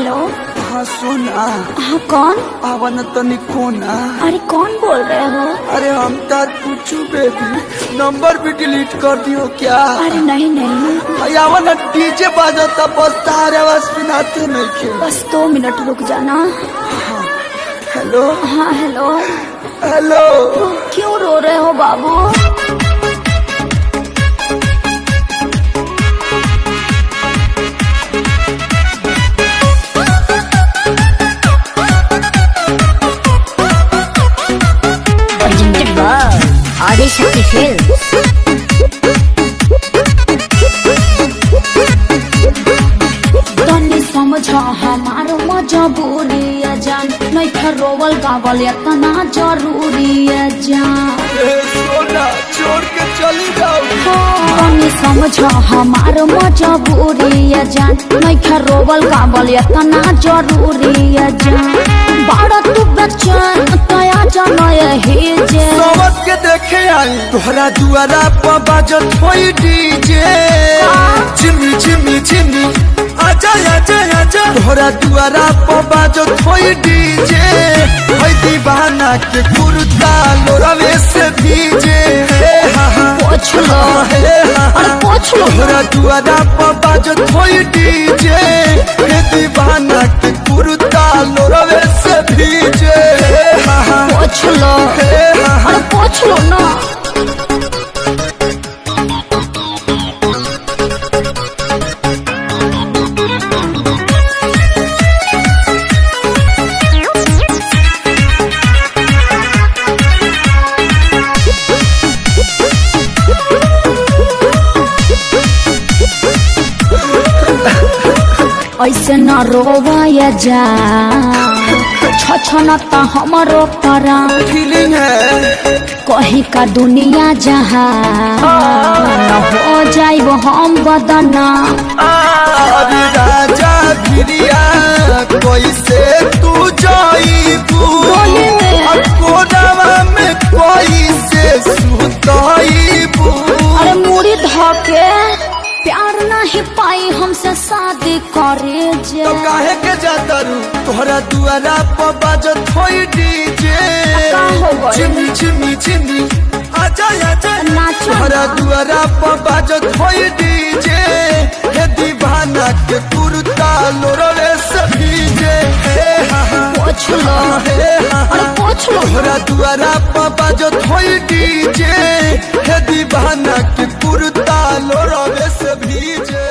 Hello. हाँ सोना। हाँ कौन? आवन तनी कोना। अरे कौन बोल रहे हो? अरे हम तार पूछू बेबी, नंबर भी डिलीट कर दियो क्या? अरे नहीं नहीं, आवन डीजे बाजता बस तार आवाज सुनाते नहीं के। बस 2 मिनट रुक जाना। हाँ हेलो। हाँ हेलो। हेलो। क्यों रो रहे हो बाबू? आदिशक्ति फिल्म्स। तनी समझ हमारो मजबूरी है जान, नहीं था रोवल गावल इतना जरूरी है जान। सोना छोड़ के चली जाओ। तनी समझ हमारो मजबूरी है जान, नहीं था रोवल गावल इतना जरूरी है जान। बड़ा तू बच्चन तया जाना यही जे समझ के देखे आई तोहरा दुआरा पर बाजत होई डीजे। चिमी चिमी चिमी आजा आजा आजा, तोहरा दुआरा पर बाजत होई डीजे। होई दीवाना के कुर्ता लोरावे से भीजे। पोछ लो, अरे पोछ लो। तोहरा दुआरा पर बाजत होई डीजे। हे दीवाना के कुर्ता लोरावे से भीजे। पोछ लो, अरे पोछ लो ना। ऐसे न रोवाया जा, छछनता हमारो परा। फीलिंग है कहीं का दुनिया जहाँ न हो जाइब हम बदना। अरे राजा भिरिया कैसे तू जाइबू, कोनावा में कैसे सुताइबू। अरे मुड़ी धके प्यार नहीं पाई हमसे शादी करे जे। तो काहे के जाता रू तोहरा दुआरा पर बाजत होई डीजे। का हो गइल? चिमी चिमी चिमी आजा आजा, नाचो तोहरा ना। दुआरा पर बाजत होई डीजे। हे दीवाना के कुर्ता लोरवे से भीजे। पोछ लो, अरे पोछ लो। तोहरा दुआरा पर बाजत होई डीजे। हे दीवाना के कुर्ता लोरवे से भीजे।